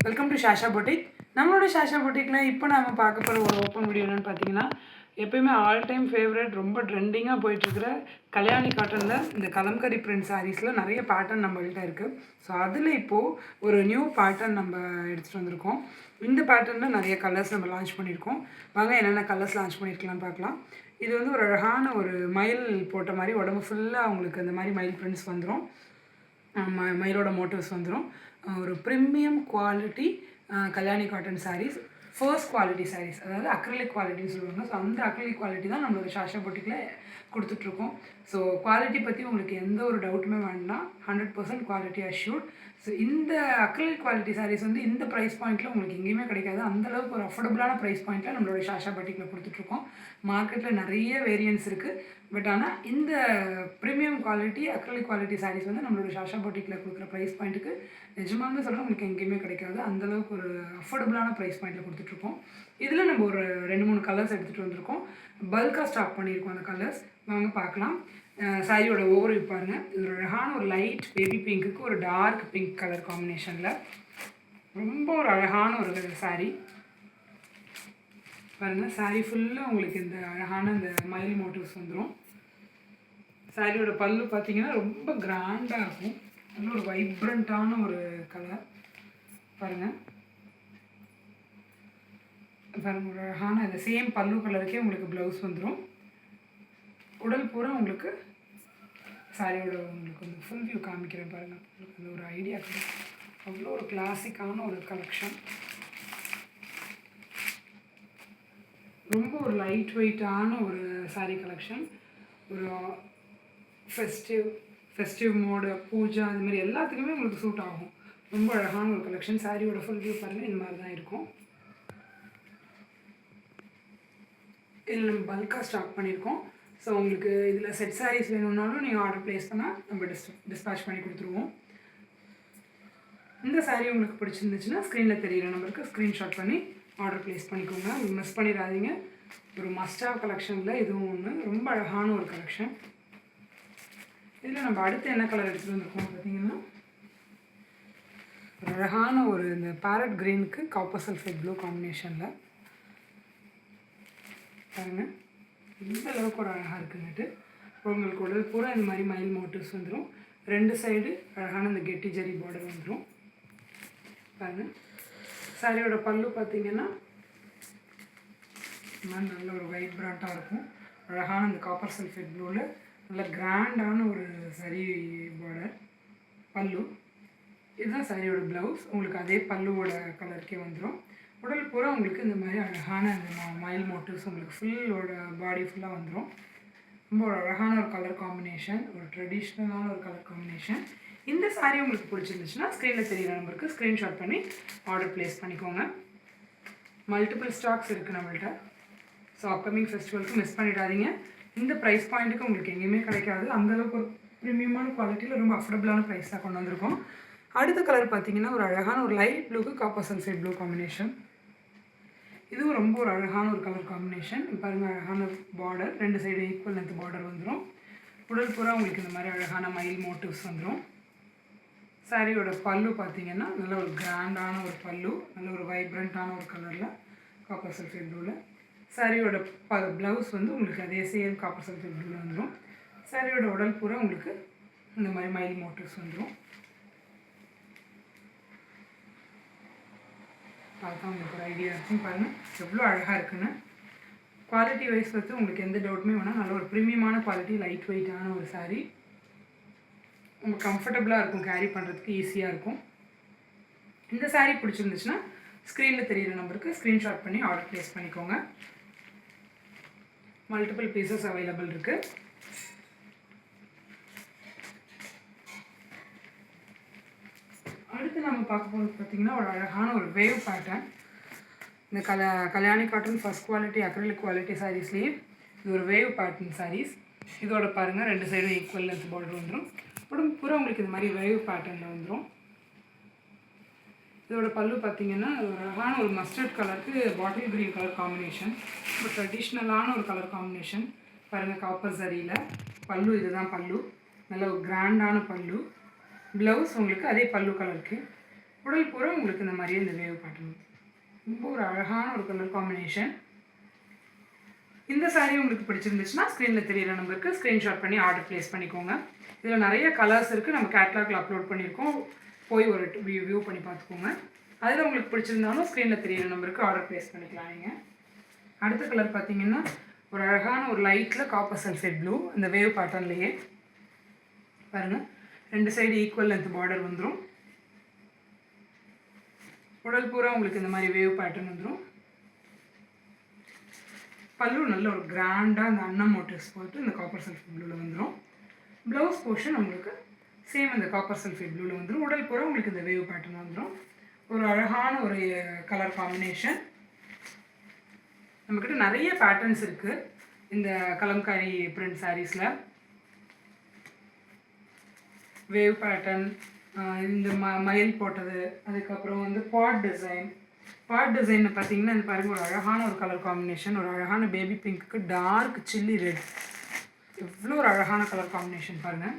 Welcome to ஷாஷா boutique. நம்மளோட ஷாஷா பொட்டிக்கில் இப்போ நம்ம பார்க்க போகிற ஒரு ஓப்பன் வீடியோ என்னென்னு பார்த்தீங்கன்னா, எப்போயுமே ஆல் டைம் ஃபேவரட் ரொம்ப ட்ரெண்டிங்காக போயிட்டுருக்கிற கல்யாணி காட்டனில் இந்த கலம்கரி பிரிண்ட் சாரீஸில் நிறைய பேட்டர்ன் நம்மள்கிட்ட இருக்குது. ஸோ அதில் இப்போது ஒரு நியூ பேட்டர்ன் நம்ம எடுத்துகிட்டு வந்திருக்கோம். இந்த பேட்டர்னில் நிறைய கலர்ஸ் நம்ம லான்ச் பண்ணியிருக்கோம். வாங்க என்னென்ன கலர்ஸ் லான்ச் பண்ணியிருக்கலாம் பார்க்கலாம். இது வந்து ஒரு அழகான ஒரு மயில் போட்ட மாதிரி உடம்பு ஃபுல்லாக அவங்களுக்கு அந்த மாதிரி மயில் பிரிண்ட்ஸ் வந்துடும். மயிலோட மோட்டிவ்ஸ் வந்துடும். ஒரு premium quality Kalyani cotton saris, first quality saris, அதாவது அக்ரிலிக் குவாலிட்டின்னு சொல்லுவாங்க. ஸோ அந்த அக்ரிலிக் குவாலிட்டி தான் நம்மளோட ஷாஷா பொட்டிக்கில் கொடுத்துட்ருக்கோம். ஸோ குவாலிட்டி பற்றி உங்களுக்கு எந்த ஒரு டவுட்டுமே வேண்டாம், 100% குவாலிட்டி அஷ்யூர்ட். ஸோ இந்த அக்ரிலிக் குவாலிட்டி சாரீஸ் வந்து இந்த ப்ரைஸ் பாயிண்ட்டில் உங்களுக்கு எங்கேயுமே கிடைக்காது. அந்தளவுக்கு ஒரு அஃபோர்டபுளான ப்ரைஸ் பாயிண்ட்டில் நம்மளோட ஷாஷா பொட்டிக்கில் கொடுத்துட்ருக்கோம். மார்க்கெட்டில் நிறைய வேரியன்ஸ் இருக்குது. பட் ஆனால் இந்த premium quality acrylic quality saris வந்து நம்மளோட ஷாஷா பொட்டிக்கில் கொடுக்குற ப்ரைஸ் பாயிண்ட்டுக்கு நிஜமானமே சொல்கிறேன் உங்களுக்கு எங்கேயுமே கிடைக்காது. அந்தளவுக்கு ஒரு அஃபோர்டபுளான ப்ரைஸ் பாயிண்ட்டில் கொடுத்துட்ருக்கோம். இதில் நம்ம ஒரு 2-3 கலர்ஸ் எடுத்துகிட்டு வந்திருக்கோம். பல்காக ஸ்டாக் பண்ணியிருக்கோம் அந்த கலர்ஸ். வாங்க பார்க்கலாம். சாரியோட ஓவர்வியூ பாருங்கள். இது ஒரு அழகான ஒரு லைட் பேபி பிங்க்குக்கு ஒரு டார்க் பிங்க் கலர் காம்பினேஷனில் ரொம்ப ஒரு அழகான ஒரு சாரீ பாருங்கள். சாரீ ஃபுல்லாக உங்களுக்கு இந்த அழகான இந்த மயில் மோட்டிவ்ஸ் வந்துடும். சாரியோட பல்லு பார்த்தீங்கன்னா ரொம்ப கிராண்டாக இருக்கும். நல்ல ஒரு வைப்ரண்ட்டான ஒரு கலர் பாருங்கள். பாருங்கள் ஒரு அழகான இந்த சேம் பல்லு கலருக்கே உங்களுக்கு ப்ளவுஸ் வந்துடும். உடல் பூரா உங்களுக்கு சாரியோட உங்களுக்கு வந்து ஃபுல் வியூ காமிக்கிறேன் பாருங்கள். உங்களுக்கு அந்த ஒரு ஐடியா கிடைக்கும். அவ்வளோ ஒரு கிளாசிக்கான ஒரு கலெக்ஷன். ரொம்ப ஒரு லைட் வெயிட்டான ஒரு சாரீ கலெக்ஷன். ஒரு ஃபெஸ்டிவ் மோடு, பூஜா, அது மாதிரி எல்லாத்துக்குமே உங்களுக்கு சூட் ஆகும். ரொம்ப அழகான ஒரு கலெக்ஷன். சாரியோட ஃபுல் வியூ பாருங்கள். இந்த மாதிரி தான் இருக்கும். இதில் நம்ம பல்காக ஸ்டாக் பண்ணியிருக்கோம். ஸோ உங்களுக்கு இதில் செட் சாரீஸ் வேணும்னாலும் நீங்கள் ஆர்டர் ப்ளேஸ் பண்ணால் நம்ம டிஸ்பேச் பண்ணி கொடுத்துருவோம். இந்த சாரீ உங்களுக்கு பிடிச்சிருந்துச்சுன்னா ஸ்க்ரீனில் தெரிகிற நம்பருக்கு ஸ்க்ரீன்ஷாட் பண்ணி ஆர்டர் ப்ளேஸ் பண்ணிக்கோங்க. மிஸ் பண்ணிடாதீங்க. ஒரு மஸ்டாக கலெக்ஷனில் இதுவும் ஒன்று. ரொம்ப அழகான ஒரு கலெக்ஷன். இதில் நம்ம அடுத்து என்ன கலர் எடுத்துகிட்டு வந்திருக்கோம் பார்த்தீங்கன்னா, ஒரு அழகான ஒரு இந்த பேரட் க்ரீனுக்கு காப்பர் சல்ஃபேட் ப்ளூ காம்பினேஷனில் பாருங்கள். இந்த அளவுக்கு ஒரு அழகாக இருக்குன்னுட்டு உங்களுக்கு உடல் பூரா இந்த மாதிரி மயில் மோட்டிவ்ஸ் வந்துடும். 2 சைடு அழகான இந்த கெட்டி ஜரி பார்டர் வந்துடும் பாருங்கள். சாரியோட பல்லு பார்த்தீங்கன்னா நல்ல ஒரு வைப்ரண்ட்டாக இருக்கும். அழகான இந்த காப்பர் சல்ஃபேட் ப்ளூவில் நல்ல கிராண்டான ஒரு சரி பார்டர் பல்லு. இதுதான் சாரியோட ப்ளவுஸ். உங்களுக்கு அதே பல்லுவோட கலருக்கே வந்துடும். உடல் பூரா உங்களுக்கு இந்த மாதிரி அழகான இந்த மயில் மோட்டிவ்ஸ் உங்களுக்கு ஃபுல்லோட பாடி ஃபுல்லாக வந்துடும். ரொம்ப ஒரு அழகான ஒரு கலர் காம்பினேஷன், ஒரு ட்ரெடிஷ்னலான ஒரு கலர் காம்பினேஷன். இந்த சாரீ உங்களுக்கு பிடிச்சிருந்துச்சுன்னா ஸ்க்ரீனில் தெரிகிற நம்பருக்கு ஸ்க்ரீன்ஷாட் பண்ணி ஆர்டர் ப்ளேஸ் பண்ணிக்கோங்க. மல்டிபிள் ஸ்டாக்ஸ் இருக்குது நம்மள்கிட்ட. ஸோ அப்கமிங் ஃபெஸ்டிவலுக்கு மிஸ் பண்ணிடாதீங்க. இந்த ப்ரைஸ் பாயிண்ட்டுக்கு உங்களுக்கு எங்கேயுமே கிடைக்காது. அந்தளவுக்கு ஒரு ப்ரீமியமான குவாலிட்டியில் ரொம்ப அஃபோர்டபுளான ப்ரைஸாக கொண்டு வந்திருக்கோம். அடுத்த கலர் பார்த்தீங்கன்னா ஒரு அழகான ஒரு லைட் ப்ளூக்கு காப்பர் சல்ஃபேட் ப்ளூ காம்பினேஷன். இதுவும் ரொம்ப ஒரு அழகான ஒரு கலர் காம்பினேஷன். பாருங்கள் அழகான border, 2 side equal length border வந்துடும். உடல் பூரா உங்களுக்கு இந்த மாதிரி அழகான மயில் மோட்டிவ்ஸ் வந்துடும். சாரியோட பல்லு பார்த்தீங்கன்னா நல்ல ஒரு கிராண்டான ஒரு பல்லு, நல்ல ஒரு வைப்ரண்ட்டான ஒரு கலரில் காப்பர் சல்ஃபேட் ப்ளூவில். சாரியோட ப்ளவுஸ் வந்து உங்களுக்கு அதே சேம் காப்பர் சல்ஃபேட் ப்ளூவில் வந்துடும். சாரியோட உடல் பூரா உங்களுக்கு இந்த மாதிரி மயில் மோட்டிவ்ஸ் வந்துடும். பார்த்தா உங்களுக்கு ஒரு ஐடியா இருக்கும். பாருங்கள் எவ்வளோ அழகாக இருக்குன்னு. குவாலிட்டி வைஸ் வந்து உங்களுக்கு எந்த டவுட்டுமே வேணால் நல்ல ஒரு ப்ரீமியமான குவாலிட்டி, லைட் வெயிட்டான ஒரு சாரீ. உங்களுக்கு கம்ஃபர்டபுளாக இருக்கும், கேரி பண்ணுறதுக்கு ஈஸியாக இருக்கும். இந்த சாரீ பிடிச்சிருந்துச்சுன்னா ஸ்க்ரீனில் தெரிகிற நம்பருக்கு ஸ்க்ரீன்ஷாட் பண்ணி ஆர்டர் ப்ளேஸ் பண்ணிக்கோங்க. மல்டிபிள் பீசஸ் அவைலபிள் இருக்குது. அடுத்து நம்ம பார்க்க போகிறது பார்த்திங்கன்னா ஒரு அழகான ஒரு வேவ் பேட்டர்ன். இந்த Kalyani cotton first quality acrylic quality சாரீஸ்லேயே இது ஒரு வேவ் பேட்டர்ன் சாரீஸ். இதோட பாருங்கள் 2 சைடும் ஈக்குவல் லென்த் பார்டர் வந்துடும். உடம்பு பூரா உங்களுக்கு இந்த மாதிரி வேவ் பேட்டர்னில் வந்துடும். இதோட பல்லு பார்த்திங்கன்னா ஒரு அழகான ஒரு மஸ்டர்ட் கலருக்கு பாட்டில் க்ரீன் கலர் காம்பினேஷன். ஒரு ட்ரெடிஷ்னலான ஒரு கலர் காம்பினேஷன். பாருங்கள் காப்பர் சரியில் பல்லு. இதுதான் பல்லு. நல்ல ஒரு கிராண்டான பல்லு. ப்ளவுஸ் உங்களுக்கு அதே பல்லு கலருக்கு உடல் பூரா உங்களுக்கு இந்த மாதிரியே இந்த வேவ் பேட்டர்ன். ரொம்ப ஒரு அழகான ஒரு கலர் காம்பினேஷன். இந்த சாரீ உங்களுக்கு பிடிச்சிருந்துச்சுன்னா ஸ்க்ரீனில் தெரியிற நம்பருக்கு ஸ்க்ரீன்ஷாட் பண்ணி ஆர்டர் ப்ளேஸ் பண்ணிக்கோங்க. இதில் நிறைய கலர்ஸ் இருக்குது. நம்ம கேட்லாகில் அப்லோட் பண்ணியிருக்கோம். போய் ஒரு வியூ பண்ணி பார்த்துக்கோங்க. அதில் உங்களுக்கு பிடிச்சிருந்தாலும் ஸ்க்ரீனில் தெரியிற நம்பருக்கு ஆர்டர் ப்ளேஸ் பண்ணிக்கலாம் நீங்கள். அடுத்த கலர் பார்த்தீங்கன்னா ஒரு அழகான ஒரு லைட்டில் காப்பர் சல்ஃபேட் ப்ளூ. இந்த வேவ் பேட்டர்ன்லேயே பாருங்கள், 2 சைடு ஈக்குவல் லென்த் பார்டர் வந்துடும். உடல் பூரா உங்களுக்கு இந்த மாதிரி வேவ் பேட்டர்ன் வந்துடும். பல்லு நல்ல ஒரு கிராண்டாக அந்த அன்னம் மோட்டிவ்ஸ் போட்டு இந்த காப்பர் சல்ஃபேட் ப்ளூவில் வந்துடும். ப்ளவுஸ் போர்ஷன் உங்களுக்கு சேம் இந்த காப்பர் சல்ஃபேட் ப்ளூவில் வந்துடும். உடல் பூரா உங்களுக்கு இந்த வேவ் பேட்டர்ன் வந்துடும். ஒரு அழகான ஒரு கலர் காம்பினேஷன். நம்மக்கிட்ட நிறைய பேட்டர்ன்ஸ் இருக்குது இந்த கலம்காரி பிரிண்ட் சாரீஸில். வேவ் பேட்டர்ன், இந்த மயில் போட்டது, அதுக்கப்புறம் வந்து பாட் டிசைன் பார்த்தீங்கன்னா இந்த பாருங்கள், ஒரு அழகான ஒரு கலர் காம்பினேஷன். ஒரு அழகான baby pink dark chilli red. எவ்வளோ ஒரு அழகான கலர் காம்பினேஷன் பாருங்கள்.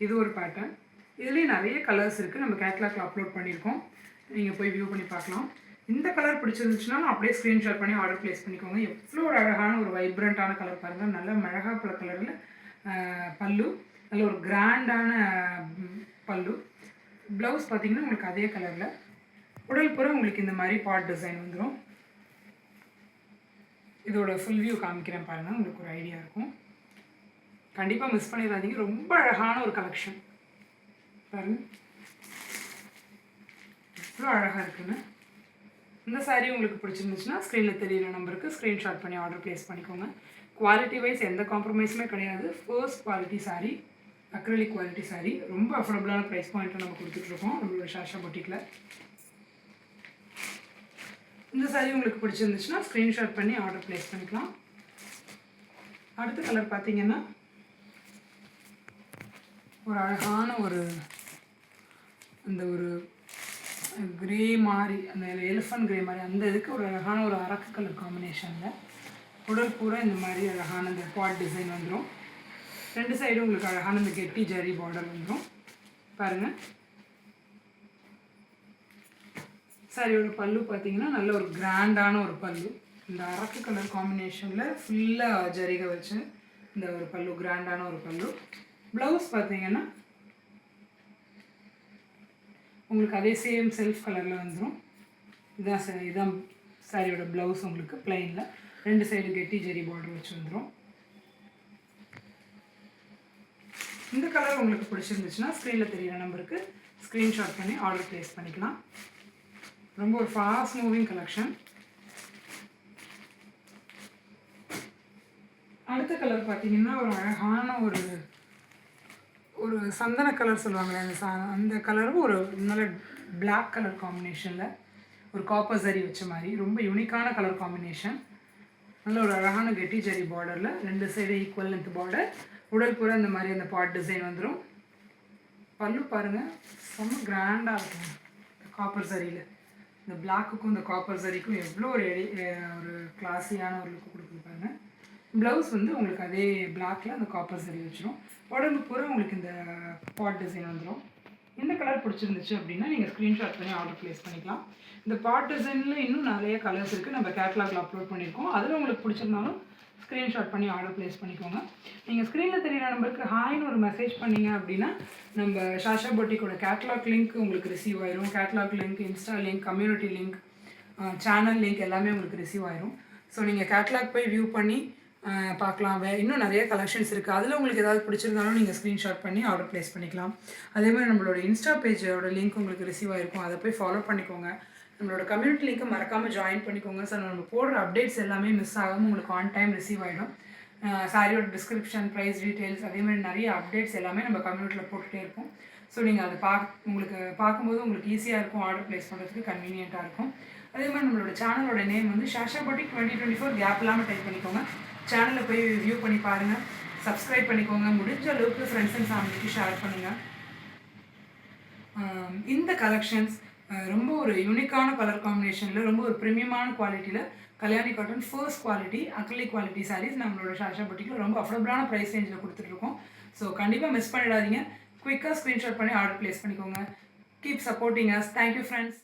இது ஒரு பேட்டர்ன். இதுலேயும் நிறைய கலர்ஸ் இருக்குது. நம்ம கேட்லாகில் அப்லோட் பண்ணியிருக்கோம். நீங்கள் போய் வியூ பண்ணி பார்க்கலாம். இந்த கலர் பிடிச்சிருந்துச்சுன்னா அப்படியே ஸ்க்ரீன்ஷாட் பண்ணி ஆர்டர் ப்ளேஸ் பண்ணிக்கோங்க. எவ்வளோ ஒரு அழகான ஒரு வைப்ரண்ட்டான கலர் பாருங்கள். நல்ல மிளகாப்பழ கலரில் பல்லு, நல்ல ஒரு கிராண்டான பல்லு. ப்ளவுஸ் பார்த்திங்கன்னா உங்களுக்கு அதே கலரில். உடல் பூரா உங்களுக்கு இந்த மாதிரி பாட் டிசைன் வந்துடும். இதோட ஃபுல் வியூ காமிக்கிறேன் பாருங்கள், உங்களுக்கு ஒரு ஐடியா இருக்கும். கண்டிப்பாக மிஸ் பண்ணிடாதீங்க. ரொம்ப அழகான ஒரு கலெக்ஷன் பாருங்கள், எவ்வளோ அழகாக இருக்குன்னு. இந்த சாரீ உங்களுக்கு பிடிச்சிருந்துச்சுன்னா ஸ்க்ரீனில் தெரியிற நம்பருக்கு ஸ்க்ரீன்ஷாட் பண்ணி ஆர்டர் ப்ளேஸ் பண்ணிக்கோங்க. குவாலிட்டி வைஸ் எந்த காம்ப்ரமைஸுமே கிடையாது. First quality sari, acrylic quality sari. ரொம்ப அஃபோர்டபுளான ப்ரைஸ் பாயிண்ட்டை நம்ம கொடுத்துட்ருக்கோம் நம்மளோட சாஷா பொட்டிக்கில். இந்த சாரீ உங்களுக்கு பிடிச்சிருந்துச்சுன்னா ஸ்க்ரீன்ஷாட் பண்ணி ஆர்டர் ப்ளேஸ் பண்ணிக்கலாம். அடுத்த கலர் பார்த்தீங்கன்னா ஒரு அழகான ஒரு அந்த ஒரு கிரே மாதிரி, அந்த எலிஃபண்ட் கிரே மாதிரி அந்த இதுக்கு ஒரு அழகான ஒரு அரக்கு கலர் காம்பினேஷனில் உடல் பூரா இந்த மாதிரி அழகான இந்த பாட் டிசைன் வந்துடும். 2 சைடும் உங்களுக்கு அழகான இந்த கெட்டி ஜரி பார்டர் வந்துடும் பாருங்கள். சாரியோட பல்லு பார்த்தீங்கன்னா நல்ல ஒரு கிராண்டான ஒரு பல்லு. இந்த அரக்கு கலர் காம்பினேஷனில் ஃபுல்லாக ஜரிகை வச்சு இந்த ஒரு பல்லு, கிராண்டான ஒரு பல்லு. ப்ளவுஸ் பார்த்தீங்கன்னா உங்களுக்கு அதே சேம் செல்ஃப் கலரில் வந்துடும். இதான் சாரியோட ப்ளவுஸ். உங்களுக்கு பிளைனில் 2 சைடு கெட்டி ஜெரி பார்டர் வச்சு வந்துடும். இந்த கலர் உங்களுக்கு பிடிச்சிருந்துச்சுன்னா ஸ்க்ரீனில் தெரியிற நம்பருக்கு ஸ்க்ரீன்ஷாட் பண்ணி ஆர்டர் ப்ளேஸ் பண்ணிக்கலாம். ரொம்ப ஒரு ஃபாஸ்ட் மூவிங் கலெக்ஷன். அடுத்த கலர் பார்த்தீங்கன்னா ஒரு அழகான ஒரு சந்தன கலர் சொல்லுவாங்களே, அந்த கலரும் ஒரு நல்ல பிளாக் கலர் காம்பினேஷனில் ஒரு காப்பர் ஜரி வச்ச மாதிரி ரொம்ப யூனிக்கான கலர் காம்பினேஷன். நல்ல ஒரு அழகான கெட்டி ஜரி பார்டரில் 2 சைடு ஈக்குவல் லென்த் பார்டர். உடல் பூரா இந்த மாதிரி அந்த பாட் டிசைன் வந்துடும். பல்லு பாருங்கள், ரொம்ப கிராண்டாக இருக்கும். காப்பர் ஜரியில் இந்த பிளாக்குக்கும் இந்த காப்பர் ஜரிக்கும் எவ்வளோ ஒரு கிளாஸியான ஒரு லுக்கு கொடுத்துருப்பாங்க. ப்ளவுஸ் வந்து உங்களுக்கு அதே பிளாக்கில் அந்த காப்பர் ஜரி வச்சிடும். உடம்பு பூரா உங்களுக்கு இந்த பாட் டிசைன் வந்துடும். இந்த கலர் பிடிச்சிருந்துச்சு அப்படின்னா நீங்கள் ஸ்க்ரீன்ஷாட் பண்ணி ஆர்டர் ப்ளேஸ் பண்ணிக்கலாம். இந்த பாட் டிசைனில் இன்னும் நிறைய கலர்ஸ் இருக்குது. நம்ம கேட்லாகில் அப்லோட் பண்ணியிருக்கோம். அதில் உங்களுக்கு பிடிச்சிருந்தாலும் ஸ்க்ரீன்ஷாட் பண்ணி ஆர்டர் ப்ளேஸ் பண்ணிக்கோங்க. நீங்கள் ஸ்க்ரீனில் தெரியிற நம்பருக்கு ஹாய்னு ஒரு மெசேஜ் பண்ணிங்க அப்படின்னா நம்ம சாஷா பொட்டிக்கோட கேட்லாக் லிங்க் உங்களுக்கு ரிசீவ் ஆயிரும். Catalogue link, Insta link, community link, channel link எல்லாமே உங்களுக்கு ரிசீவ் ஆயிரும். ஸோ நீங்கள் கேட்லாக் போய் வியூ பண்ணி பார்க்கலாம். இன்னும் நிறைய கலெக்ஷன்ஸ் இருக்குது. அதில் உங்களுக்கு ஏதாவது பிடிச்சிருந்தாலும் நீங்கள் ஸ்க்ரீன்ஷாட் பண்ணி ஆர்டர் ப்ளேஸ் பண்ணிக்கலாம். அதே மாதிரி நம்மளோட இன்ஸ்டா பேஜோட லிங்க் உங்களுக்கு ரிசீவ் ஆகிருக்கும். அதை போய் ஃபாலோ பண்ணிக்கோங்க. நம்மளோட கம்யூனிட்டி லிங்க்கை மறக்காமல் ஜாயின் பண்ணிக்கோங்க. ஸோ நம்ம போடுற அப்டேட்ஸ் எல்லாமே மிஸ் ஆகாமல் உங்களுக்கு ஆன் டைம் ரிசீவ் ஆகிடும். சாரியோட டிஸ்கிரிப்ஷன், ப்ரைஸ் டீட்டெயில்ஸ், அதே மாதிரி நிறைய அப்டேட்ஸ் எல்லாமே நம்ம கம்யூனிட்டியில் போட்டுகிட்டே இருப்போம். ஸோ நீங்கள் அதை உங்களுக்கு பார்க்கும்போது உங்களுக்கு ஈஸியாக இருக்கும், ஆர்டர் ப்ளேஸ் பண்ணுறதுக்கு கன்வீனியண்ட்டாக இருக்கும். அதே மாதிரி நம்மளோட சேனலோட நேம் வந்து சாஷா பொட்டிக் 2024 கேப் இல்லாமல் டைப் பண்ணிக்கோங்க. சேனலில் போய் வியூ பண்ணி பாருங்கள், சப்ஸ்கிரைப் பண்ணிக்கோங்க. முடிஞ்ச அளவுக்கு ஃப்ரெண்ட்ஸ் அண்ட் ஃபேமிலிக்கு ஷேர் பண்ணுங்கள். இந்த கலெக்ஷன்ஸ் ரொம்ப ஒரு யூனிக்கான கலர் காம்பினேஷனில் ரொம்ப ஒரு ப்ரீமியமான குவாலிட்டியில் Kalyani cotton first quality acrylic quality saris நம்மளோட சாஷா பொட்டிக்கில் ரொம்ப அஃபோர்டபுளான ப்ரைஸ் ரேஞ்சில் கொடுத்துட்ருக்கோம். ஸோ கண்டிப்பாக மிஸ் பண்ணிடாதீங்க. குயிக்காக ஸ்க்ரீன்ஷாட் பண்ணி ஆர்டர் ப்ளேஸ் பண்ணிக்கோங்க. Keep supporting us. Thank you friends.